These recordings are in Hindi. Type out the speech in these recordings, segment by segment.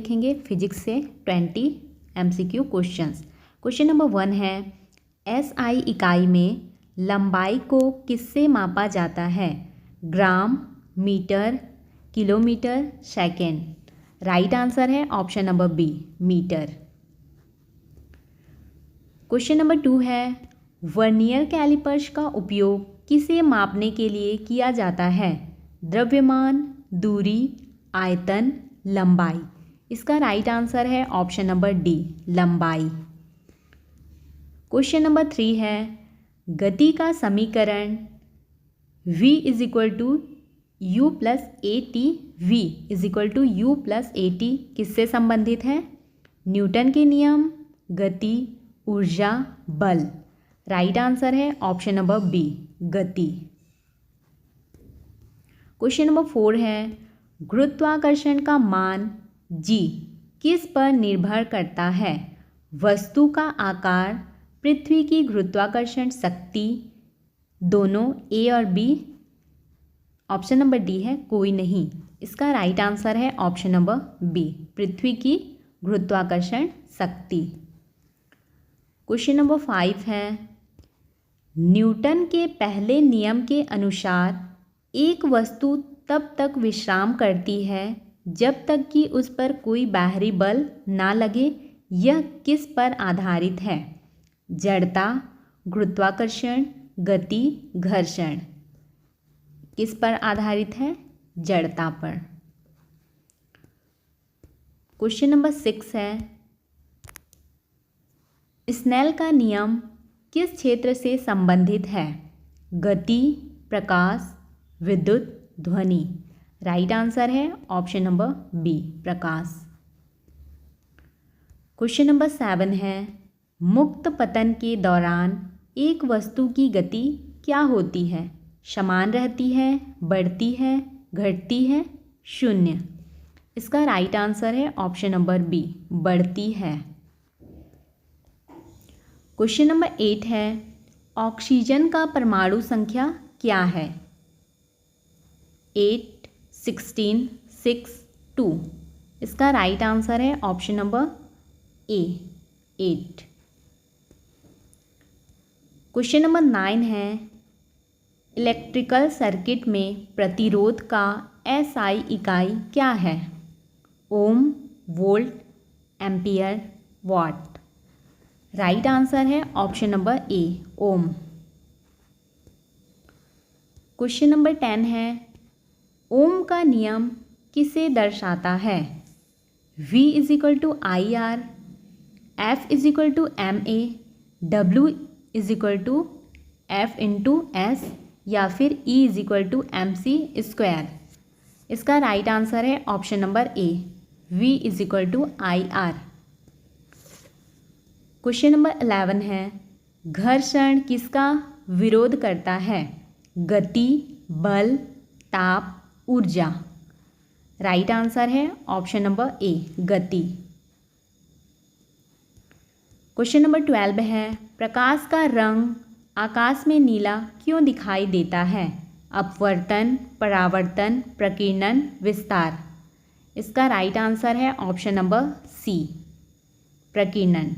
देखेंगे फिजिक्स से 20 MCQ क्वेश्चंस। क्वेश्चन नंबर 1 है, SI इकाई में लंबाई को किससे मापा जाता है? Gram, metre, kilometre, second. Right answer है option number B, metre. Question number 2 है, वर्नियर कैलिपर्स का उपयोग किसे मापने के लिए किया जाता है? द्रव्यमान, दूरी, आयतन, लंबाई। इसका राइट आंसर है ऑप्शन नंबर डी, लंबाई। क्वेश्चन नंबर 3 है, गति का समीकरण v is equal to U plus A T, v is equal to U plus A T किससे संबंधित है? न्यूटन के नियम, गति, ऊर्जा, बल। राइट आंसर है ऑप्शन नंबर बी, गति। क्वेश्चन नंबर 4 है, गुरुत्वाकर्षण का मान g किस पर निर्भर करता है? वस्तु का आकार, पृथ्वी की गुरुत्वाकर्षण शक्ति, दोनों, ए और बी। ऑप्शन नंबर डी है कोई नहीं। इसका राइट आंसर है ऑप्शन नंबर बी, पृथ्वी की गुरुत्वाकर्षण शक्ति। क्वेश्चन नंबर 5 है, न्यूटन के पहले नियम के अनुसार एक वस्तु तब तक विश्राम करती है जब तक कि उस पर कोई बाहरी बल ना लगे। यह किस पर आधारित है? जड़ता, गुरुत्वाकर्षण, गति, घर्षण। किस पर आधारित है? जड़ता पर। क्वेश्चन नंबर 6 है, स्नेल का नियम किस क्षेत्र से संबंधित है? गति, प्रकाश, विद्युत, ध्वनि। राइट आंसर है ऑप्शन नंबर बी, प्रकाश। क्वेश्चन नंबर 7 है, मुक्त पतन के दौरान एक वस्तु की गति क्या होती है? समान रहती है, बढ़ती है, घटती है, शून्य। इसका राइट आंसर है ऑप्शन नंबर बी, बढ़ती है। क्वेश्चन नंबर 8 है, ऑक्सीजन का परमाणु संख्या क्या है? 8, 16, 6, 2। इसका राइट आंसर है ऑप्शन नंबर ए, 8। क्वेश्चन नंबर 9 है, इलेक्ट्रिकल सर्किट में प्रतिरोध का SI इकाई क्या है? Ohm, volt, ampere, watt. Right answer है option number A, ohm. Question number 10 है, ओम का नियम किसे दर्शाता है? V is equal to IR, F is equal to MA, W is equal to F into S या फिर E is equal to MC square. इसका राइट आंसर है option number A, V is equal to IR। Question number 11 है, घर्षण किसका विरोध करता है? गति, बल, ताप, ऊर्जा। राइट आंसर है ऑप्शन नंबर ए, गति। क्वेश्चन नंबर 12 है, प्रकाश का रंग आकाश में नीला क्यों दिखाई देता है? अपवर्तन, परावर्तन, प्रकीर्णन, विस्तार। इसका राइट आंसर है ऑप्शन नंबर सी, प्रकीर्णन।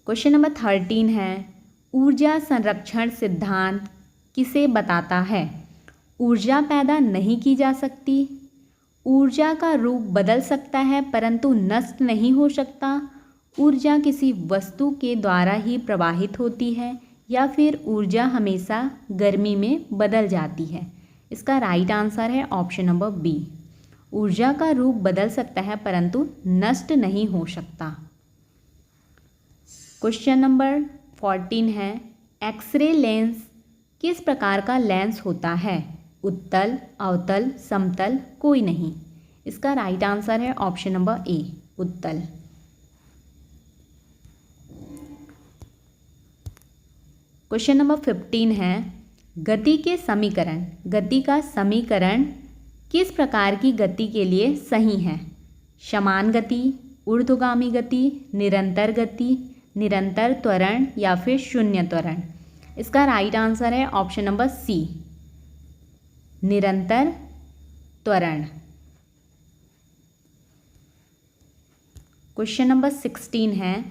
क्वेश्चन नंबर 13 है, ऊर्जा संरक्षण सिद्धांत किसे बताता है? ऊर्जा पैदा नहीं की जा सकती, ऊर्जा का रूप बदल सकता है परंतु नष्ट नहीं हो सकता, ऊर्जा किसी वस्तु के द्वारा ही प्रवाहित होती है, या फिर ऊर्जा हमेशा गर्मी में बदल जाती है। इसका राइट आंसर है ऑप्शन नंबर बी, ऊर्जा का रूप बदल सकता है परंतु नष्ट नहीं हो सकता। क्वेश्चन नंबर 14 है, एक्सरे लेंस किस प्रकार का लेंस होता है? उत्तल, अवतल, समतल, कोई नहीं। इसका राइट आंसर है ऑप्शन नंबर ए, उत्तल। क्वेश्चन नंबर 15 है, गति के समीकरण, गति का समीकरण किस प्रकार की गति के लिए सही है? समान गति, ऊर्ध्वगामी गति, निरंतर त्वरण या फिर शून्य त्वरण। इसका राइट आंसर है ऑप्शन नंबर सी, निरंतर त्वरण। क्वेश्चन नंबर 16 है,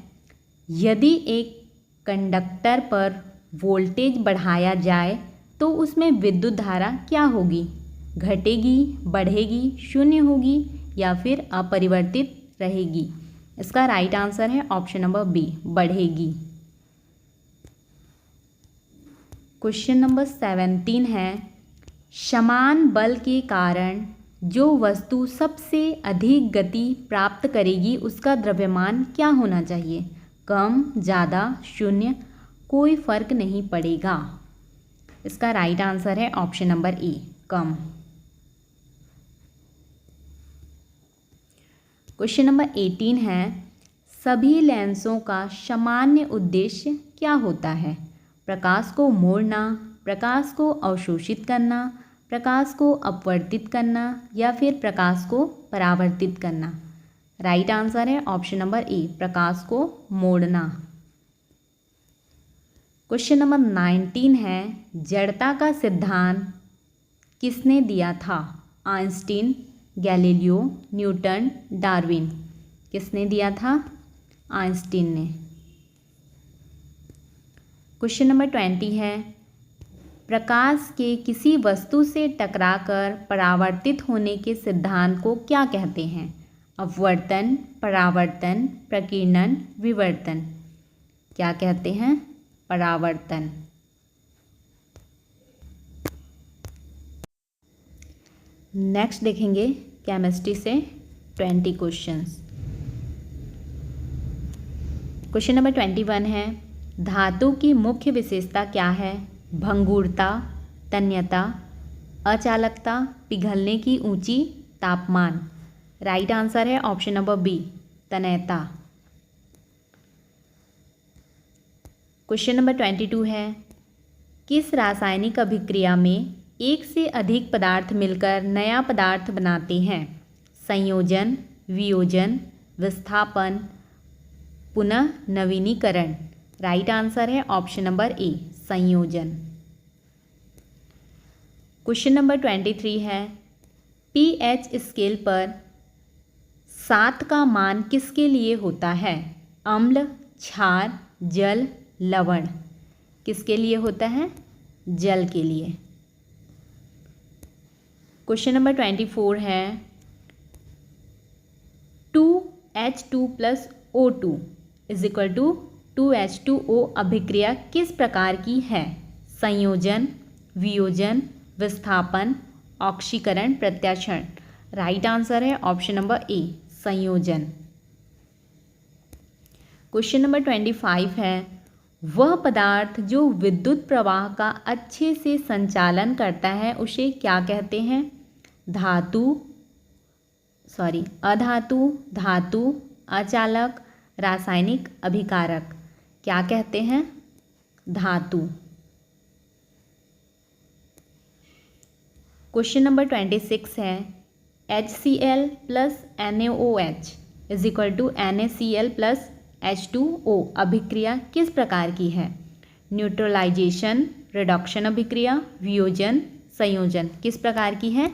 यदि एक कंडक्टर पर वोल्टेज बढ़ाया जाए तो उसमें विद्युत धारा क्या होगी? घटेगी, बढ़ेगी, शून्य होगी या फिर अपरिवर्तित रहेगी? इसका राइट आंसर है ऑप्शन नंबर बी, बढ़ेगी। क्वेश्चन नंबर 17 है, समान बल के कारण जो वस्तु सबसे अधिक गति प्राप्त करेगी उसका द्रव्यमान क्या होना चाहिए? कम, ज़्यादा, शून्य, कोई फर्क नहीं पड़ेगा। इसका राइट आंसर है ऑप्शन नंबर ए, कम। क्वेश्चन नंबर 18 है, सभी लेंसों का सामान्य उद्देश्य क्या होता है? प्रकाश को मोड़ना, प्रकाश को अवशोषित करना, प्रकाश को अपवर्तित करना या फिर प्रकाश को परावर्तित करना? राइट आंसर है ऑप्शन नंबर ए, प्रकाश को मोड़ना। क्वेश्चन नंबर 19 है, जड़ता का सिद्धांत किसने दिया था? Einstein, Galileo, Newton, Darwin? किसने दिया था? आइंस्टीन ने। क्वेश्चन नंबर 20 है, प्रकाश के किसी वस्तु से टकराकर परावर्तित होने के सिद्धांत को क्या कहते हैं? अपवर्तन, परावर्तन, प्रकीर्णन, विवर्तन? क्या कहते हैं? परावर्तन। नेक्स्ट देखेंगे केमिस्ट्री से 20 क्वेश्चंस। क्वेश्चन नंबर 21 है, धातु की मुख्य विशेषता क्या है? भंगुरता, तन्यता, अचालकता, पिघलने की ऊंची तापमान? राइट आंसर है ऑप्शन नंबर बी, तन्यता। क्वेश्चन नंबर 22 है, किस रासायनिक अभिक्रिया में एक से अधिक पदार्थ मिलकर नया पदार्थ बनाते हैं? संयोजन, वियोजन, विस्थापन, पुनः नवीनीकरण? राइट आंसर है ऑप्शन नंबर ए, संयोजन। क्वेश्चन नंबर 23 है, पीएच स्केल पर 7 का मान किसके लिए होता है? अम्ल, क्षार, जल, लवण? किसके लिए होता है? जल के लिए। क्वेश्चन नंबर 24 है, 2H2 + O2 = 2H2O अभिक्रिया किस प्रकार की है? संयोजन, वियोजन, विस्थापन, ऑक्सीकरण, प्रत्याषण? राइट आंसर है ऑप्शन नंबर ए, संयोजन। क्वेश्चन नंबर 25 है, वह पदार्थ जो विद्युत प्रवाह का अच्छे से संचालन करता है उसे क्या कहते हैं? अधातु, धातु, अचालक, रासायनिक अभिकारक? क्या कहते हैं? धातु। क्वेश्चन नंबर 26 है, HCl + NaOH = NaCl + H2O अभिक्रिया किस प्रकार की है? न्यूट्रलाइजेशन, रिडक्शन अभिक्रिया, वियोजन, संयोजन? किस प्रकार की है?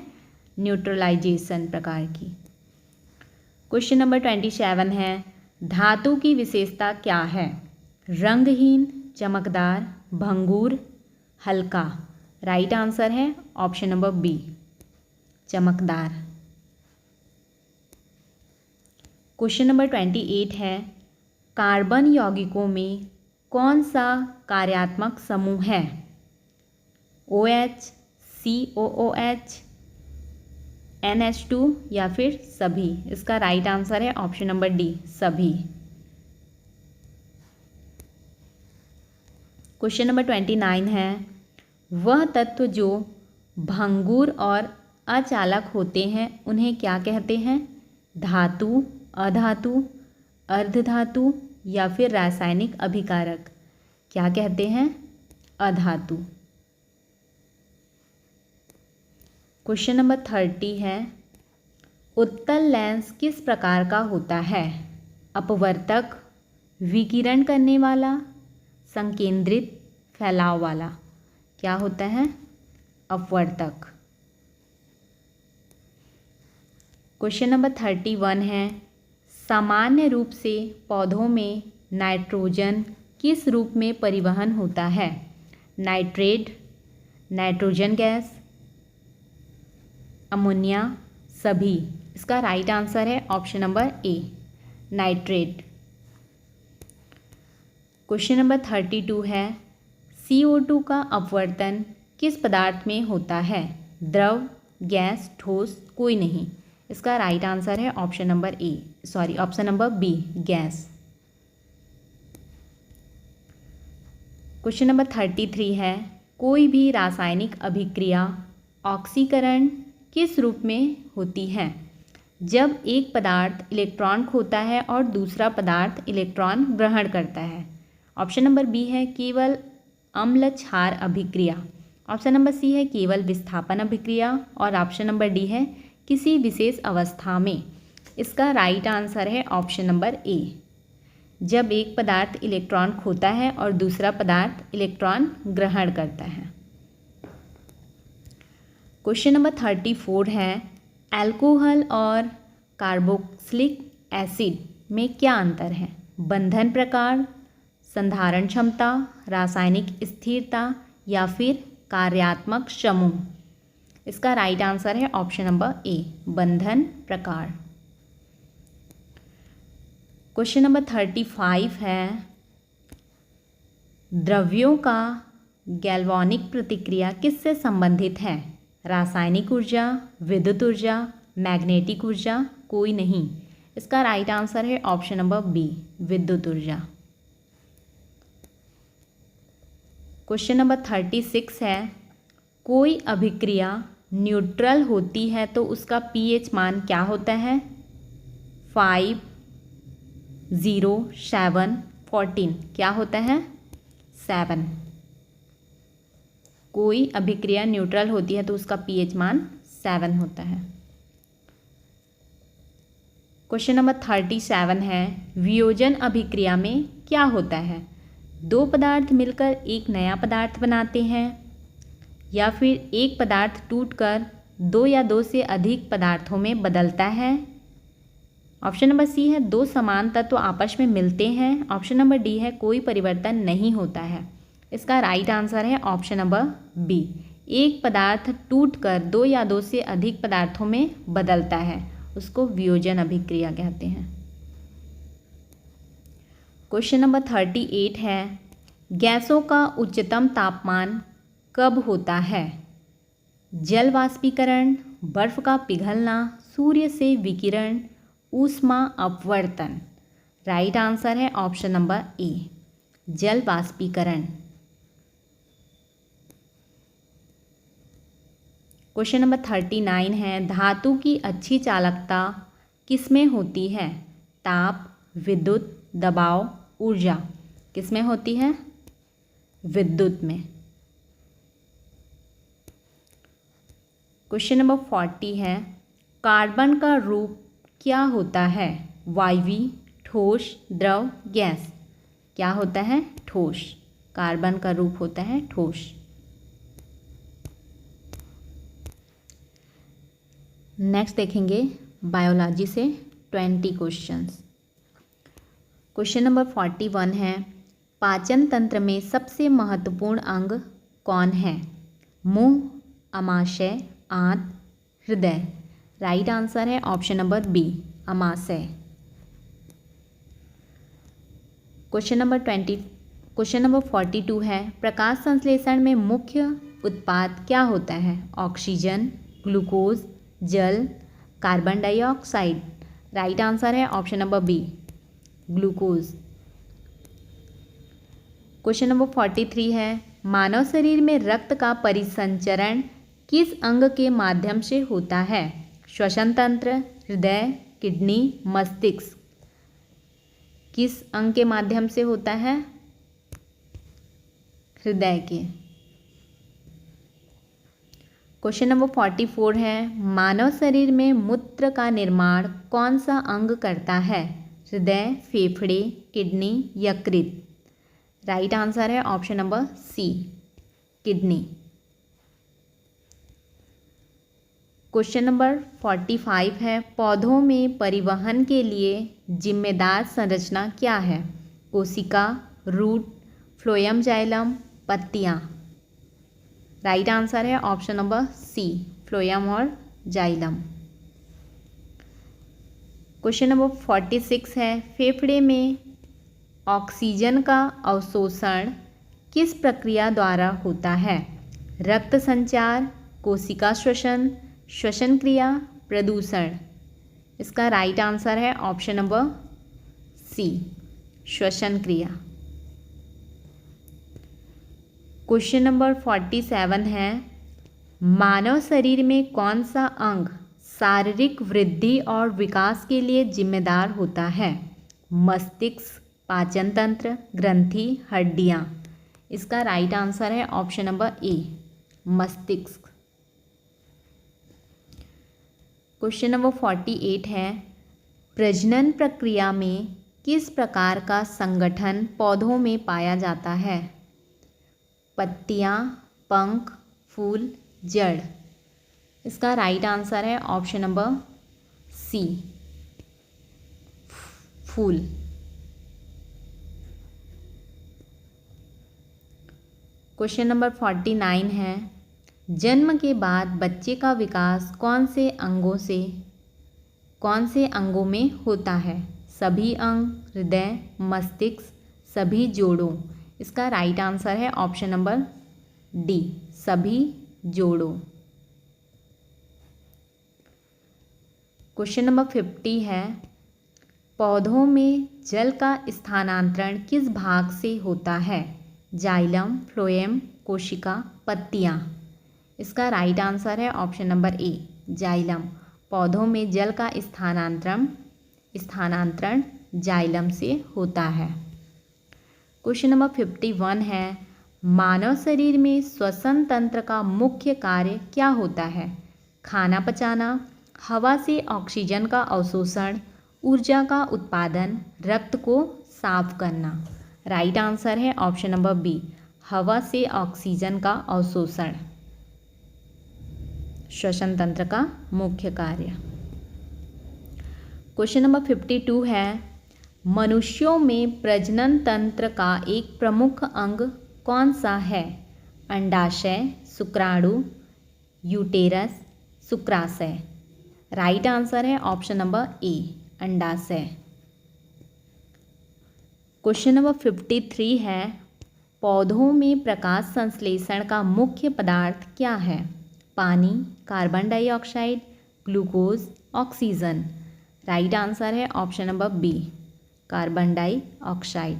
न्यूट्रलाइजेशन प्रकार की। क्वेश्चन नंबर 27 है, धातु की विशेषता क्या है? रंगहीन, चमकदार, भंगुर, हल्का? राइट आंसर है ऑप्शन नंबर बी, चमकदार। क्वेश्चन नंबर 28 है, कार्बन यौगिकों में कौन सा कार्यात्मक समूह है? OH, COOH, NH2 या फिर सभी? इसका राइट आंसर है ऑप्शन नंबर डी, सभी। क्वेश्चन नंबर 29 है, वह तत्व जो भंगुर और अचालक होते हैं उन्हें क्या कहते हैं? धातु, अधातु, अर्धधातु या फिर रासायनिक अभिकारक? क्या कहते हैं? अधातु। क्वेश्चन नंबर 30 है, उत्तल लेंस किस प्रकार का होता है? अपवर्तक, विकिरण करने वाला, संकेंद्रित, फैलाव वाला? क्या होता है? अपवर्तक। क्वेश्चन नंबर 31 है, सामान्य रूप से पौधों में नाइट्रोजन किस रूप में परिवहन होता है? नाइट्रेट, नाइट्रोजन गैस, अमोनिया, सभी। इसका राइट आंसर है ऑप्शन नंबर ए, नाइट्रेट। क्वेश्चन नंबर 32 है, CO2 का अपवर्तन किस पदार्थ में होता है? द्रव, गैस, ठोस, कोई नहीं। इसका राइट आंसर है option number B, gas. Question number 33 है, कोई भी रासायनिक अभिक्रिया ऑक्सीकरण किस रूप में होती है? जब एक पदार्थ इलेक्ट्रॉन खोता है और दूसरा पदार्थ इलेक्ट्रॉन ग्रहण करता है। ऑप्शन नंबर बी है केवल अम्ल क्षार अभिक्रिया। ऑप्शन नंबर सी है केवल विस्थापन अभिक्रिया। और ऑप्शन नंबर डी है किसी विशेष अवस्था में। इसका राइट आंसर है ऑप्शन नंबर ए, जब एक पदार्थ इलेक्ट्रॉन खोता है और दूसरा पदार्थ इलेक्ट्रॉन ग्रहण करता है। क्वेश्चन नंबर 34 है, अल्कोहल और कार्बोक्सिलिक एसिड में क्या अंतर है? बंधन प्रकार, संधारण क्षमता, रासायनिक स्थिरता या फिर कार्यात्मक समूह। इसका राइट आंसर है ऑप्शन नंबर ए, बंधन प्रकार। क्वेश्चन नंबर 35 है, द्रव्यों का गैल्वानिक प्रतिक्रिया किससे संबंधित है? रासायनिक ऊर्जा, विद्युत ऊर्जा, मैग्नेटिक ऊर्जा, कोई नहीं। इसका राइट आंसर है ऑप्शन नंबर बी, विद्युत ऊर्जा। क्वेश्चन नंबर 36 है, कोई अभिक्रिया न्यूट्रल होती है तो उसका pH मान क्या होता है? 5, 0, 7, 14। क्या होता है? 7। कोई अभिक्रिया न्यूट्रल होती है तो उसका pH मान 7 होता है। क्वेश्चन नंबर 37 है, वियोजन अभिक्रिया में क्या होता है? दो पदार्थ मिलकर एक नया पदार्थ बनाते हैं या फिर एक पदार्थ टूटकर दो या दो से अधिक पदार्थों में बदलता है। ऑप्शन नंबर सी है दो समान तत्व आपस में मिलते हैं। ऑप्शन नंबर डी है कोई परिवर्तन नहीं होता है। इसका राइट आंसर है ऑप्शन नंबर बी, एक पदार्थ टूटकर दो या दो से अधिक पदार्थों में बदलता है, उसको वियोजन अभिक्रिया कहते हैं। क्वेश्चन नंबर 38 है, गैसों का उच्चतम तापमान कब होता है? जल वाष्पीकरण, बर्फ का पिघलना, सूर्य से विकिरण, ऊष्मा अपवर्तन। राइट आंसर है ऑप्शन नंबर ए, जल वाष्पीकरण। क्वेश्चन नंबर 39 है, धातु की अच्छी चालकता किसमें होती है? ताप, विद्युत, दबाव, ऊर्जा। किसमें होती है? विद्युत में। क्वेश्चन नंबर 40 है, कार्बन का रूप क्या होता है? वायवीय, ठोस, द्रव, गैस। क्या होता है? ठोस। कार्बन का रूप होता है ठोस। नेक्स्ट देखेंगे बायोलॉजी से 20 क्वेश्चंस। क्वेश्चन नंबर 41 है, पाचन तंत्र में सबसे महत्वपूर्ण अंग कौन है? मुंह, आमाशय, आंत, हृदय। राइट आंसर है ऑप्शन नंबर बी, आमाशय। क्वेश्चन नंबर 42 है, प्रकाश संश्लेषण में मुख्य उत्पाद क्या होता है? ऑक्सीजन, ग्लूकोज, जल, कार्बन डाइऑक्साइड। राइट आंसर है option number B, glucose. Question number 43 है, मानव शरीर में रक्त का परिसंचरण किस अंग के माध्यम से होता है? श्वसन तंत्र, हृदय, किडनी, मस्तिष्क। किस अंग के माध्यम से होता है? हृदय के। क्वेश्चन नंबर 44 है, मानव शरीर में मूत्र का निर्माण कौन सा अंग करता है? हृदय, फेफड़े, किडनी, यकृत। राइट आंसर है option number C, kidney. Question number 45 है, पौधों में परिवहन के लिए जिम्मेदार संरचना क्या है? कोशिका, रूट, फ्लोएम, जाइलम, पत्तियां। राइट आंसर है ऑप्शन नंबर सी, फ्लोएम और जाइलम। क्वेश्चन नंबर 46 है, फेफड़े में ऑक्सीजन का अवशोषण किस प्रक्रिया द्वारा होता है? रक्त संचार, कोशिका श्वसन, श्वसन क्रिया, प्रदूषण। इसका राइट आंसर है ऑप्शन नंबर सी, श्वसन क्रिया। क्वेश्चन नंबर 47 है, मानव शरीर में कौन सा अंग शारीरिक वृद्धि और विकास के लिए जिम्मेदार होता है? मस्तिष्क, पाचन तंत्र, ग्रंथि, हड्डियां। इसका राइट आंसर है ऑप्शन नंबर ए, मस्तिष्क। क्वेश्चन नंबर 48 है, प्रजनन प्रक्रिया में किस प्रकार का संगठन पौधों में पाया जाता है? पत्तियां, पंख, फूल, जड़। इसका राइट आंसर है ऑप्शन नंबर सी, फूल। क्वेश्चन नंबर 49 है, जन्म के बाद बच्चे का विकास कौन से अंगों में होता है? सभी अंग, हृदय, मस्तिष्क, सभी जोड़ों। इसका राइट आंसर है ऑप्शन नंबर डी, सभी जोड़ों। क्वेश्चन नंबर 50 है, पौधों में जल का स्थानांतरण किस भाग से होता है? जाइलम, फ्लोएम, कोशिका, पत्तियां। इसका राइट आंसर है ऑप्शन नंबर ए, जाइलम। पौधों में जल का स्थानांतरण जाइलम से होता है। क्वेश्चन नंबर 51 है, मानव शरीर में श्वसन तंत्र का मुख्य कार्य क्या होता है? खाना पचाना, हवा से ऑक्सीजन का अवशोषण, ऊर्जा का उत्पादन, रक्त को साफ करना। राइट आंसर है ऑप्शन नंबर बी, हवा से ऑक्सीजन का अवशोषण श्वसन तंत्र का मुख्य कार्य। क्वेश्चन नंबर 52 है, मनुष्यों में प्रजनन तंत्र का एक प्रमुख अंग कौन सा है? अंडाशय, शुक्राणु, यूटेरस, शुक्राशय। राइट आंसर है ऑप्शन नंबर ए, अंडाशय। क्वेश्चन नंबर 53 है, पौधों में प्रकाश संश्लेषण का मुख्य पदार्थ क्या है? पानी, carbon dioxide, glucose, oxygen. Right answer है option number B, carbon dioxide.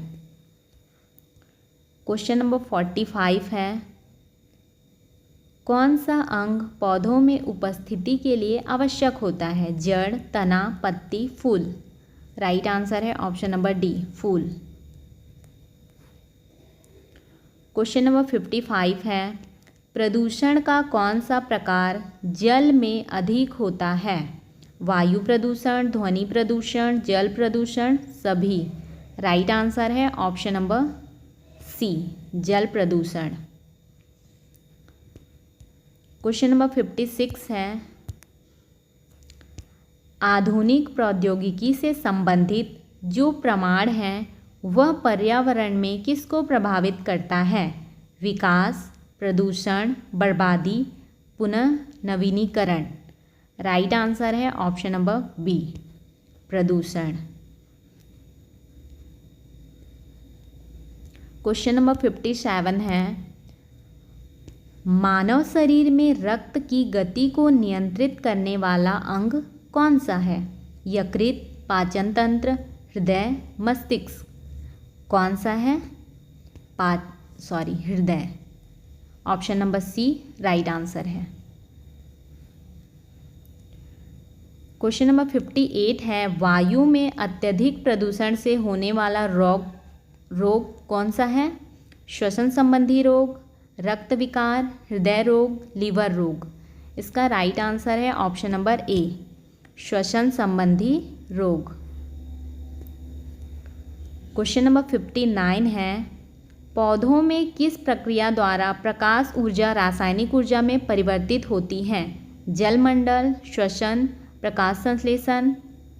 Question number 45 है, कौन सा अंग पौधों में उपस्थिति के लिए आवश्यक होता है? जड़, तना, पत्ती, फूल। राइट आंसर है ऑप्शन नंबर डी, फूल। क्वेश्चन नंबर 55 है, प्रदूषण का कौन सा प्रकार जल में अधिक होता है? वायु प्रदूषण, ध्वनि प्रदूषण, जल प्रदूषण, सभी। राइट आंसर है ऑप्शन नंबर सी, जल प्रदूषण। क्वेश्चन नंबर 56 है, आधुनिक प्रौद्योगिकी से संबंधित जो प्रमाण हैं वह पर्यावरण में किसको प्रभावित करता है? विकास, प्रदूषण, बर्बादी, पुनः नवीनीकरण। राइट आंसर है ऑप्शन नंबर बी, प्रदूषण। क्वेश्चन नंबर 57 है, मानव शरीर में रक्त की गति को नियंत्रित करने वाला अंग कौन सा है? यकृत, पाचन तंत्र, हृदय, मस्तिष्क। कौन सा है? हृदय। Option number C right answer है। क्वेश्चन नंबर 58 है, वायु में अत्यधिक प्रदूषण से होने वाला रोग कौन सा है? श्वसन संबंधी रोग, रक्त विकार, हृदय रोग, लीवर रोग। इसका राइट आंसर है ऑप्शन नंबर ए, श्वसन संबंधी रोग। क्वेश्चन नंबर 59 है, पौधों में किस प्रक्रिया द्वारा प्रकाश ऊर्जा रासायनिक ऊर्जा में परिवर्तित होती है? जलमंडल, श्वसन, प्रकाश संश्लेषण,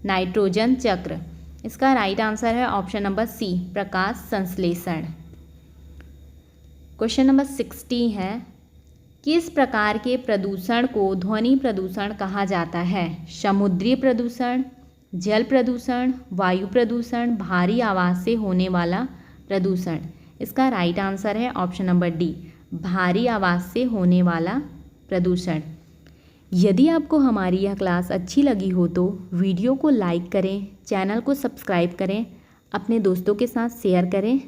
नाइट्रोजन चक्र। इसका राइट आंसर है ऑप्शन नंबर सी, प्रकाश संश्लेषण। क्वेश्चन नंबर 60 है, किस प्रकार के प्रदूषण को ध्वनि प्रदूषण कहा जाता है? समुद्री प्रदूषण, जल प्रदूषण, वायु प्रदूषण, भारी आवाज़ से होने वाला प्रदूषण। इसका राइट आंसर है ऑप्शन नंबर डी, भारी आवाज़ से होने वाला प्रदूषण। यदि आपको हमारी यह क्लास अच्छी लगी हो तो वीडियो को लाइक करें, चैनल को सब्सक्राइब करें, अपने दोस्तों के साथ शेयर करें।